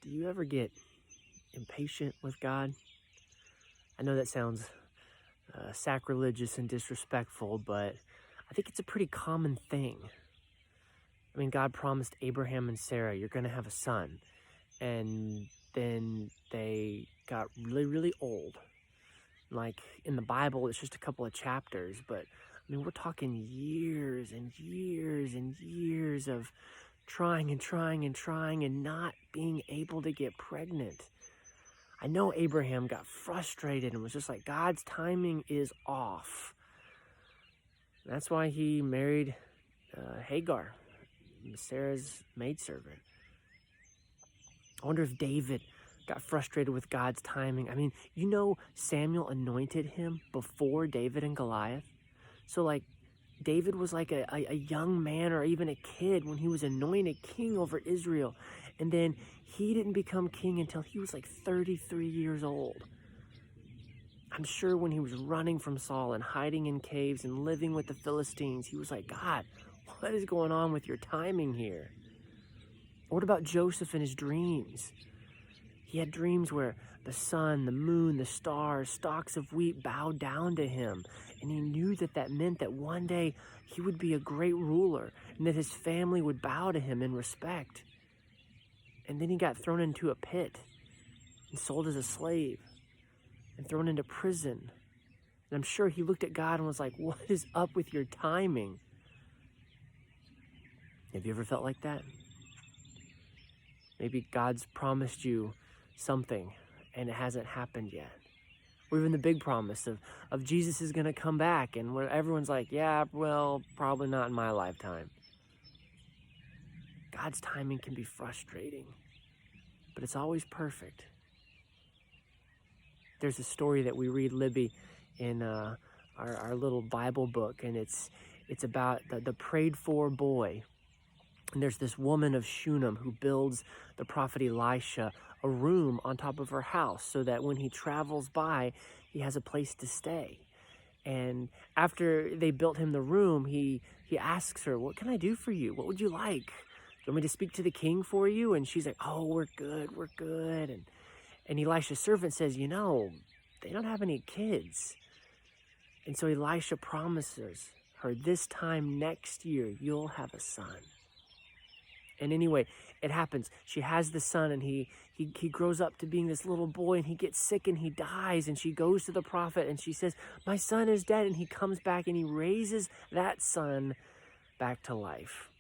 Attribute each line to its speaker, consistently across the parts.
Speaker 1: Do you ever get impatient with God? I know that sounds sacrilegious and disrespectful, but I think it's a pretty common thing. I mean, God promised Abraham and Sarah, you're going to have a son. And then they got really, really old. Like in the Bible, it's just a couple of chapters, but I mean, we're talking years and years and years of trying and trying and trying and not being able to get pregnant. I know Abraham got frustrated and was just like, God's timing is off. That's why he married Hagar, Sarah's maidservant. I wonder if David got frustrated with God's timing. I mean, Samuel anointed him before David and Goliath. So like David was like a young man or even a kid when he was anointed king over Israel. And then he didn't become king until he was like 33 years old. I'm sure when he was running from Saul and hiding in caves and living with the Philistines, he was like, God, what is going on with your timing here? What about Joseph and his dreams? He had dreams where the sun, the moon, the stars, stalks of wheat bowed down to him. And he knew that meant that one day he would be a great ruler and that his family would bow to him in respect. And then he got thrown into a pit and sold as a slave and thrown into prison. And I'm sure he looked at God and was like, what is up with your timing? Have you ever felt like that? Maybe God's promised you something and it hasn't happened yet. Or even the big promise of Jesus is going to come back, and where everyone's like, yeah, well, probably not in my lifetime. God's timing can be frustrating, but it's always perfect. There's a story that we read, Libby, in our little Bible book, and it's about the prayed for boy. And there's this woman of Shunem who builds the prophet Elisha a room on top of her house so that when he travels by, he has a place to stay. And after they built him the room, he asks her, what can I do for you? What would you like? Do you want me to speak to the king for you? And she's like, oh, we're good. And Elisha's servant says, they don't have any kids. And so Elisha promises her, this time next year, you'll have a son. And anyway, it happens. She has the son, and he grows up to being this little boy, and he gets sick and he dies. And she goes to the prophet and she says, my son is dead. And he comes back and he raises that son back to life.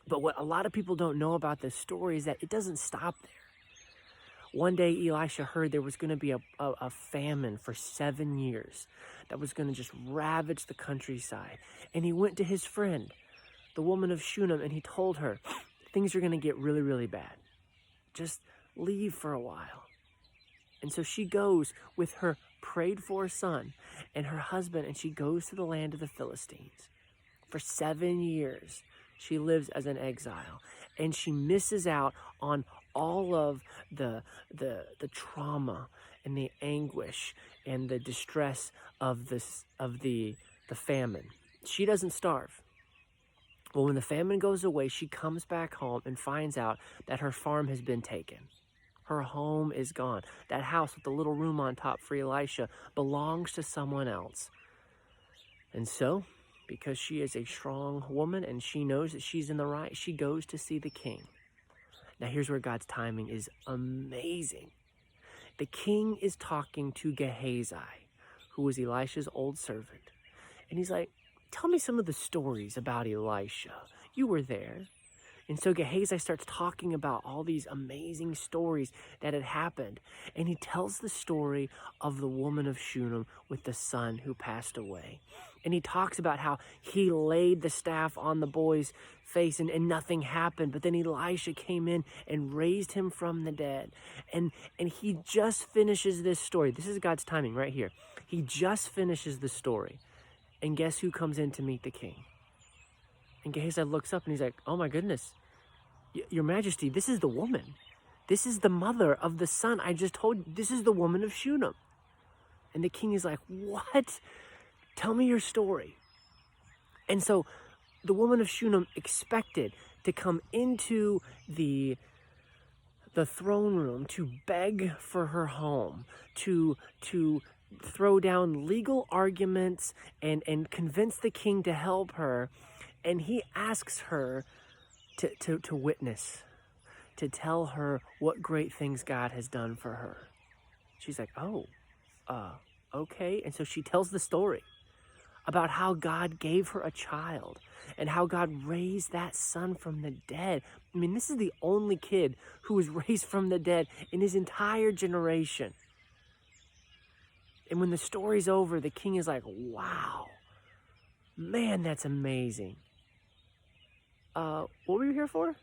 Speaker 1: But what a lot of people don't know about this story is that it doesn't stop there. One day, Elisha heard there was going to be a famine for 7 years that was going to just ravage the countryside. And he went to his friend, the woman of Shunem, and he told her, things are going to get really, really bad. Just leave for a while. And so she goes with her prayed for son and her husband, and she goes to the land of the Philistines. For 7 years, she lives as an exile, and she misses out on all of the trauma and the anguish and the distress of the famine. She doesn't starve. Well, when the famine goes away, she comes back home and finds out that her farm has been taken. Her home is gone. That house with the little room on top for Elisha belongs to someone else. And so, because she is a strong woman and she knows that she's in the right, she goes to see the king. Now, here's where God's timing is amazing. The king is talking to Gehazi, who was Elisha's old servant. And he's like, tell me some of the stories about Elisha. You were there. And so Gehazi starts talking about all these amazing stories that had happened. And he tells the story of the woman of Shunem with the son who passed away. And he talks about how he laid the staff on the boy's face and nothing happened. But then Elisha came in and raised him from the dead. And he just finishes this story. This is God's timing right here. He just finishes the story. And guess who comes in to meet the king? And Gehazi looks up and he's like, oh my goodness, Your Majesty, this is the woman. This is the mother of the son I just told you. This is the woman of Shunem. And the king is like, what? Tell me your story. And so the woman of Shunem expected to come into the the throne room to beg for her home, to throw down legal arguments and convince the king to help her. And he asks her to witness, to tell her what great things God has done for her. She's like, oh, okay. And so she tells the story about how God gave her a child and how God raised that son from the dead. I mean, this is the only kid who was raised from the dead in his entire generation. And when the story's over, the king is like, wow, man, that's amazing. What were you here for?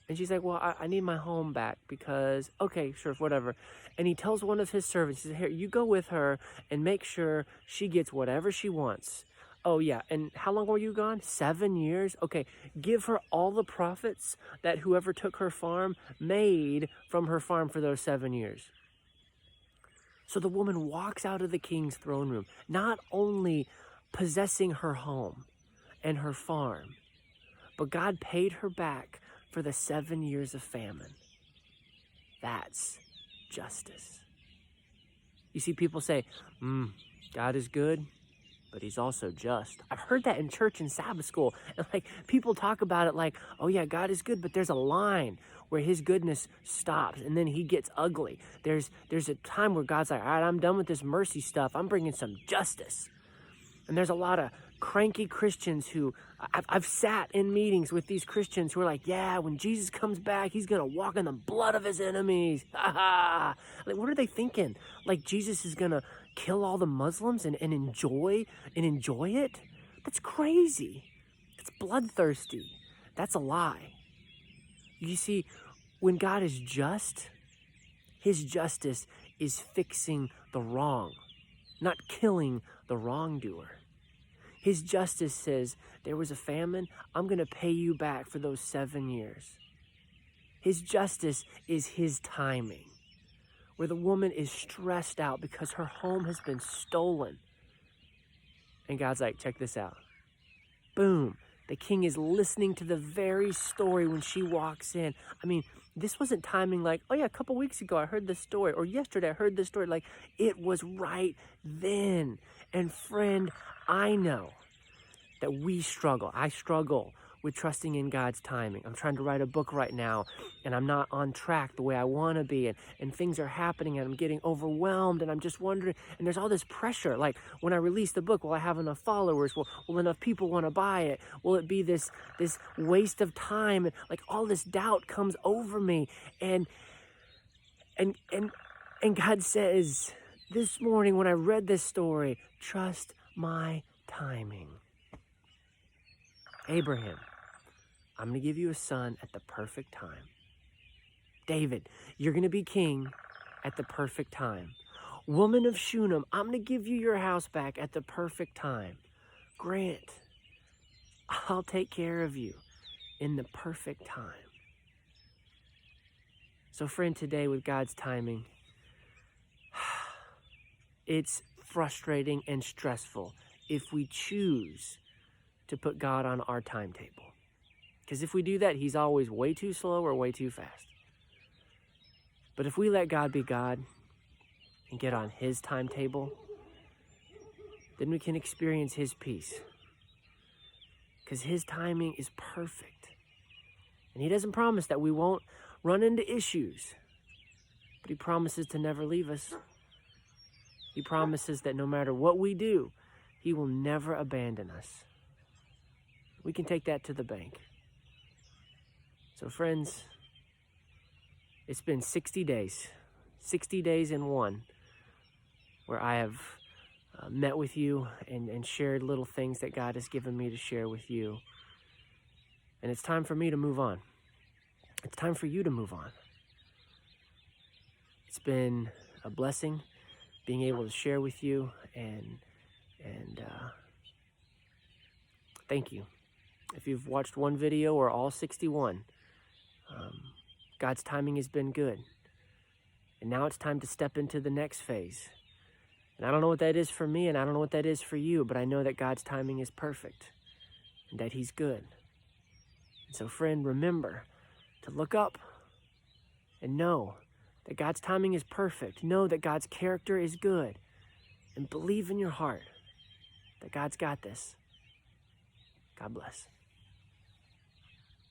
Speaker 1: And she's like, well, I need my home back because, okay, sure, whatever. And he tells one of his servants, he says, here, you go with her and make sure she gets whatever she wants. Oh, yeah, and how long were you gone? 7 years? Okay, give her all the profits that whoever took her farm made from her farm for those 7 years. So the woman walks out of the king's throne room, not only possessing her home and her farm, but God paid her back for the 7 years of famine. That's justice. You see, people say, God is good, but he's also just. I've heard that in church and Sabbath school. And like people talk about it like, oh yeah, God is good, but there's a line where his goodness stops and then he gets ugly. There's a time where God's like, all right, I'm done with this mercy stuff. I'm bringing some justice. And there's a lot of cranky Christians who, I've sat in meetings with these Christians who are like, yeah, when Jesus comes back, he's going to walk in the blood of his enemies. Like, what are they thinking? Like Jesus is going to kill all the Muslims and enjoy it? That's crazy. That's bloodthirsty. That's a lie. You see, when God is just, his justice is fixing the wrong, not killing the wrongdoer. His justice says, there was a famine, I'm going to pay you back for those 7 years. His justice is his timing, where the woman is stressed out because her home has been stolen. And God's like, check this out. Boom. The king is listening to the very story when she walks in. I mean, this wasn't timing like, oh yeah, a couple weeks ago I heard this story, or yesterday I heard this story. Like, it was right then. And friend, I know that we struggle. I struggle with trusting in God's timing. I'm trying to write a book right now, and I'm not on track the way I want to be, and things are happening, and I'm getting overwhelmed, and I'm just wondering, and there's all this pressure. Like, when I release the book, will I have enough followers? Will enough people want to buy it? Will it be this waste of time? And like, all this doubt comes over me, and God says this morning when I read this story, trust my timing. Abraham, I'm going to give you a son at the perfect time. David, you're going to be king at the perfect time. Woman of Shunem, I'm going to give you your house back at the perfect time. Grant, I'll take care of you in the perfect time. So friend, today with God's timing, it's frustrating and stressful if we choose to put God on our timetable. Because if we do that, he's always way too slow or way too fast. But if we let God be God and get on his timetable, then we can experience his peace. Because his timing is perfect. And he doesn't promise that we won't run into issues, but he promises to never leave us. He promises that no matter what we do, he will never abandon us. We can take that to the bank. So friends, it's been 60 days in one, where I have met with you and shared little things that God has given me to share with you. And it's time for me to move on. It's time for you to move on. It's been a blessing being able to share with you, and thank you. If you've watched one video or all 61, God's timing has been good. And now it's time to step into the next phase. And I don't know what that is for me, and I don't know what that is for you, but I know that God's timing is perfect and that he's good. And so friend, remember to look up and know that God's timing is perfect. Know that God's character is good, and believe in your heart that God's got this. God bless.